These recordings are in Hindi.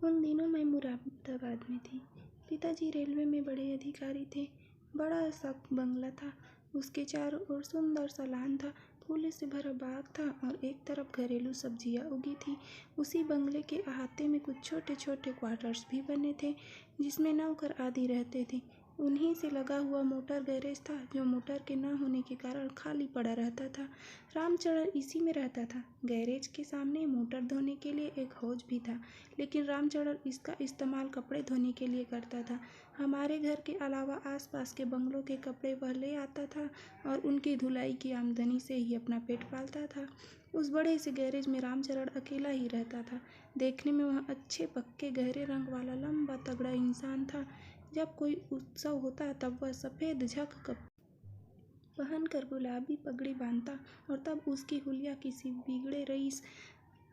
उन दिनों मैं मुरादाबाद में थी। पिताजी रेलवे में बड़े अधिकारी थे। बड़ा सा बंगला था। उसके चारों ओर सुंदर सा लॉन था। फूलों से भरा बाग था और एक तरफ घरेलू सब्जियां उगी थी। उसी बंगले के अहाते में कुछ छोटे छोटे क्वार्टर्स भी बने थे, जिसमें नौकर आदि रहते थे। उन्हीं से लगा हुआ मोटर गैरेज था, जो मोटर के न होने के कारण खाली पड़ा रहता था। रामचरण इसी में रहता था। गैरेज के सामने मोटर धोने के लिए एक हौज भी था, लेकिन रामचरण इसका इस्तेमाल कपड़े धोने के लिए करता था। हमारे घर के अलावा आसपास के बंगलों के कपड़े वह ले आता था और उनकी धुलाई की आमदनी से ही अपना पेट पालता था। उस बड़े से गैरेज में रामचरण अकेला ही रहता था। देखने में वह अच्छे पक्के गहरे रंग वाला लंबा तगड़ा इंसान था। जब कोई उत्सव होता तब वह सफ़ेद झक पहनकर गुलाबी पगड़ी बांधता और तब उसकी हुलिया किसी बिगड़े रईस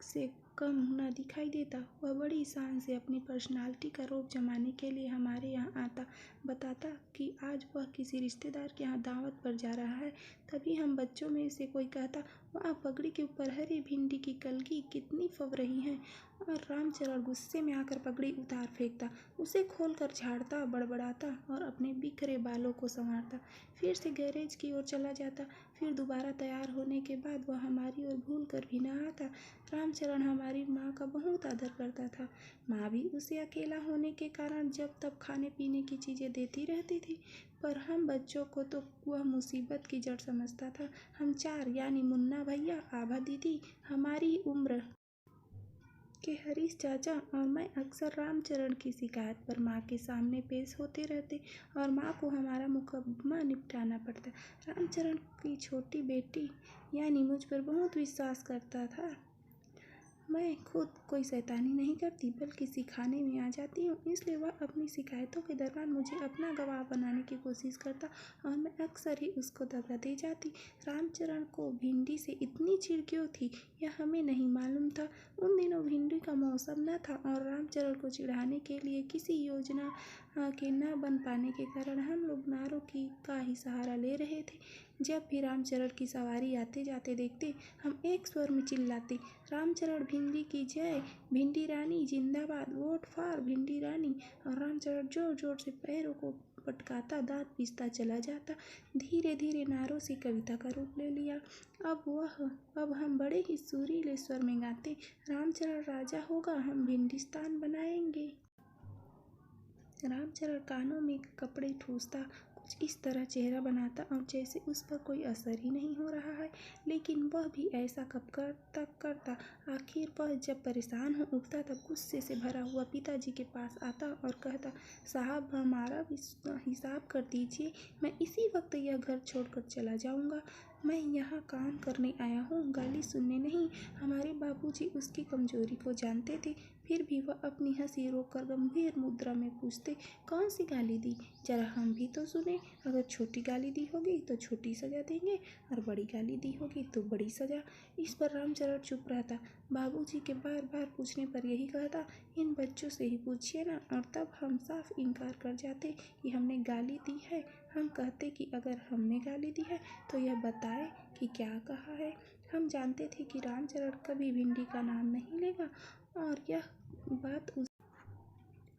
से कम न दिखाई देता। वह बड़ी शान से अपनी पर्सनालिटी का रौब जमाने के लिए हमारे यहाँ आता, बताता कि आज वह किसी रिश्तेदार के यहाँ दावत पर जा रहा है। तभी हम बच्चों में से कोई कहता, वाह, पगड़ी के ऊपर हरी भिंडी की कलगी कितनी फब रही है। और रामचरण गुस्से में आकर पगड़ी उतार फेंकता, उसे खोलकर झाड़ता, बड़बड़ाता और अपने बिखरे बालों को संवारता। फिर से गैरेज की ओर चला जाता। फिर दोबारा तैयार होने के बाद वह हमारी ओर भूल कर भी न आता। रामचरण हमारी माँ का बहुत आदर करता था। माँ भी उसे अकेला होने के कारण जब तब खाने पीने की चीज़ें देती रहती थी, पर हम बच्चों को तो वह मुसीबत की जड़ समझता था। हम चार, यानी मुन्ना भैया, आभा दीदी, हमारी उम्र के हरीश चाचा और मैं अक्सर रामचरण की शिकायत पर माँ के सामने पेश होते रहते और माँ को हमारा मुकदमा निपटाना पड़ता। रामचरण की छोटी बेटी यानी मुझ पर बहुत विश्वास करता था। मैं खुद कोई शैतानी नहीं करती, बल्कि सिखाने में आ जाती हूँ, इसलिए वह अपनी शिकायतों के दौरान मुझे अपना गवाह बनाने की कोशिश करता और मैं अक्सर ही उसको दगा दे जाती। रामचरण को भिंडी से इतनी चिढ़ क्यों थी, यह हमें नहीं मालूम था। उन दिनों भिंडी का मौसम न था और रामचरण को चिढ़ाने के लिए किसी योजना के न बन पाने के कारण हम लोग नारों का ही सहारा ले रहे थे। जब भी रामचरण की सवारी आते जाते देखते, हम एक स्वर में चिल्लाते, रामचरण भिंडी की जय, भिंडी रानी जिंदाबाद, वोट फॉर भिंडी रानी। और रामचरण जोर जोर से पैरों को पटकाता, दांत पीसता चला जाता। धीरे धीरे नारों से कविता का रूप ले लिया। अब हम बड़े ही सुरीले स्वर में गाते, रामचरण राजा होगा, हम भिंडिस्तान बनाएंगे। रामचरण कानों में कपड़े ठूंसता, कुछ इस तरह चेहरा बनाता और जैसे उस पर कोई असर ही नहीं हो रहा है, लेकिन वह भी ऐसा कब तक करता। आखिर वह जब परेशान हो उठता तब गुस्से से भरा हुआ पिताजी के पास आता और कहता, साहब, हमारा भी हिसाब कर दीजिए, मैं इसी वक्त यह घर छोड़कर चला जाऊंगा। मैं यहाँ काम करने आया हूँ, गाली सुनने नहीं। हमारे बाबूजी उसकी कमजोरी को जानते थे, फिर भी वह अपनी हंसी रोककर गंभीर मुद्रा में पूछते, कौन सी गाली दी, जरा हम भी तो सुने। अगर छोटी गाली दी होगी तो छोटी सजा देंगे और बड़ी गाली दी होगी तो बड़ी सजा। इस पर रामचरण चुप रहता। बाबूजी के बार बार पूछने पर यही कहता, इन बच्चों से ही पूछिए ना। और तब हम साफ इनकार कर जाते कि हमने गाली दी है। हम कहते कि अगर हमने गाली दी है तो यह बताए कि क्या कहा है। हम जानते थे कि रामचरण कभी भिंडी का नाम नहीं लेगा और यह बात उस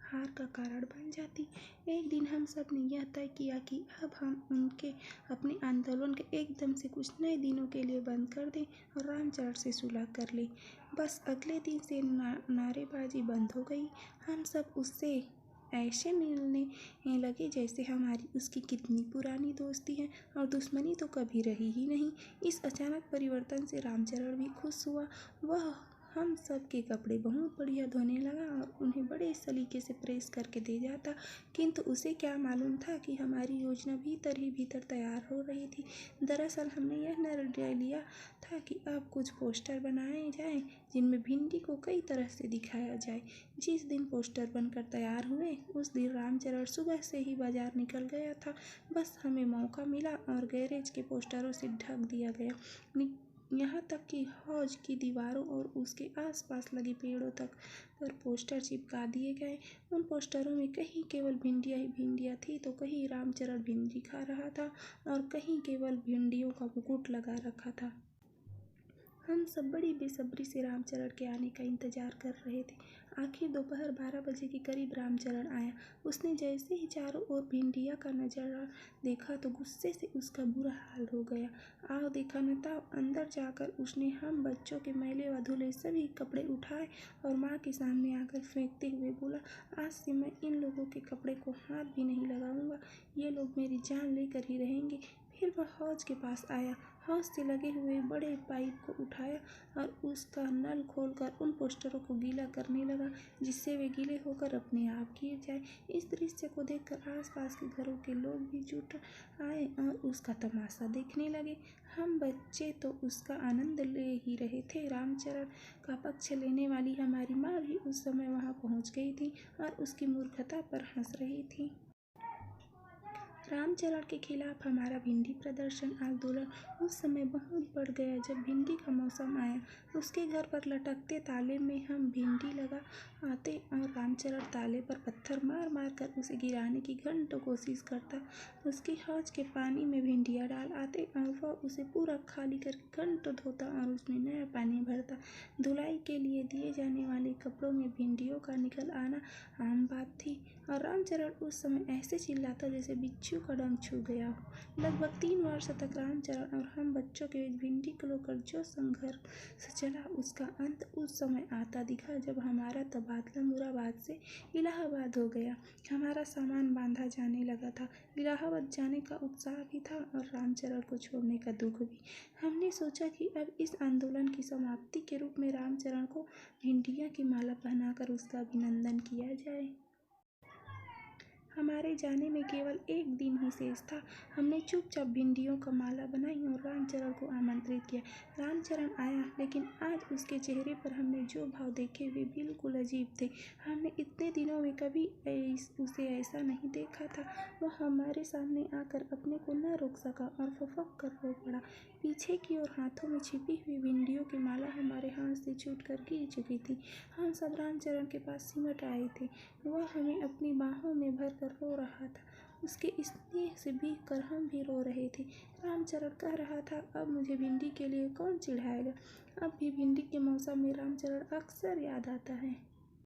हार का कारण बन जाती। एक दिन हम सब ने यह तय किया कि अब हम उनके अपने आंदोलन के एकदम से कुछ नए दिनों के लिए बंद कर दें और रामचरण से सुलह कर लें। बस अगले दिन से नारेबाजी बंद हो गई। हम सब उससे ऐसे मिलने लगे जैसे हमारी उसकी कितनी पुरानी दोस्ती है और दुश्मनी तो कभी रही ही नहीं। इस अचानक परिवर्तन से रामचरण भी खुश हुआ। वह हम सब के कपड़े बहुत बढ़िया धोने लगा और उन्हें बड़े सलीके से प्रेस करके दे जाता। किंतु उसे क्या मालूम था कि हमारी योजना भीतर ही भीतर तैयार हो रही थी। दरअसल हमने यह निर्णय लिया था कि अब कुछ पोस्टर बनाए जाएं, जिनमें भिंडी को कई तरह से दिखाया जाए। जिस दिन पोस्टर बनकर तैयार हुए, उस दिन रामचरण सुबह से ही बाजार निकल गया था। बस हमें मौका मिला और गैरेज के पोस्टरों से ढक दिया गया। यहाँ तक कि हौज की दीवारों और उसके आसपास लगे पेड़ों तक पर पोस्टर चिपका दिए गए। उन पोस्टरों में कहीं केवल भिंडियाँ ही भिंडियाँ थी, तो कहीं रामचरण भिंडी खा रहा था और कहीं केवल भिंडियों का मुकुट लगा रखा था। हम सब बड़ी बेसब्री से रामचरण के आने का इंतजार कर रहे थे। आखिर दोपहर 12 बजे के करीब रामचरण आया। उसने जैसे ही चारों ओर भिंडिया का नजारा देखा तो गुस्से से उसका बुरा हाल हो गया। आओ देखा न ताओ, अंदर जाकर उसने हम बच्चों के मैले व धुले सभी कपड़े उठाए और माँ के सामने आकर फेंकते हुए बोला, आज से मैं इन लोगों के कपड़े को हाथ भी नहीं लगाऊंगा। ये लोग मेरी जान लेकर ही रहेंगे। फिर वह हौज के पास आया, हौज से लगे हुए बड़े पाइप को उठाया और उसका नल खोलकर उन पोस्टरों को गीला करने लगा, जिससे वे गीले होकर अपने आप गिर जाए। इस दृश्य को देखकर आसपास के घरों के लोग भी जुट आए और उसका तमाशा देखने लगे। हम बच्चे तो उसका आनंद ले ही रहे थे। रामचरण का पक्ष लेने वाली हमारी माँ भी उस समय वहाँ पहुँच गई थी और उसकी मूर्खता पर हंस रही थी। रामचरण के खिलाफ हमारा भिंडी प्रदर्शन आंदोलन उस समय बहुत बढ़ गया। जब भिंडी का मौसम आया, उसके घर पर लटकते ताले में हम भिंडी लगा आते और रामचरण ताले पर पत्थर मार मार कर उसे गिराने की घंटों कोशिश करता। उसकी हौज के पानी में भिंडियाँ डाल आते और वह उसे पूरा खाली करके घंटों धोता और उसमें नया पानी भरता। धुलाई के लिए दिए जाने वाले कपड़ों में भिंडियों का निकल आना आम बात थी और रामचरण उस समय ऐसे चिल्लाता जैसे बिच्छू का डंक छू गया हो। लगभग 3 वर्ष तक रामचरण और हम बच्चों के बीच भिंडी को लेकर जो संघर्ष चला, उसका अंत उस समय आता दिखा जब हमारा तबादला मुरादाबाद से इलाहाबाद हो गया। हमारा सामान बांधा जाने लगा था। इलाहाबाद जाने का उत्साह भी था और रामचरण को छोड़ने का दुख भी। हमने सोचा कि अब इस आंदोलन की समाप्ति के रूप में रामचरण को भिंडिया की माला पहनाकर उसका अभिनंदन किया जाए। हमारे जाने में केवल 1 दिन ही शेष था। हमने चुपचाप भिंडियों का माला बनाई और रामचरण को आमंत्रित किया। रामचरण आया, लेकिन आज उसके चेहरे पर हमने जो भाव देखे वे बिल्कुल अजीब थे। हमने इतने दिनों में कभी उसे ऐसा नहीं देखा था। वह हमारे सामने आकर अपने को न रोक सका और फफक कर रो पड़ा। पीछे की ओर हाथों में छिपी हुई भिंडियों की माला हमारे हाथ से छूटकर गिर चुकी थी। हम सब रामचरण के पास सिमट आए थे। वह हमें अपनी बाहों में भर कर रो रहा था। उसके स्नेह से भीग कर हम भी रो रहे थे। रामचरण कह रहा था, अब मुझे भिंडी के लिए कौन चिढ़ाएगा। अब भी भिंडी के मौसम में रामचरण अक्सर याद आता है।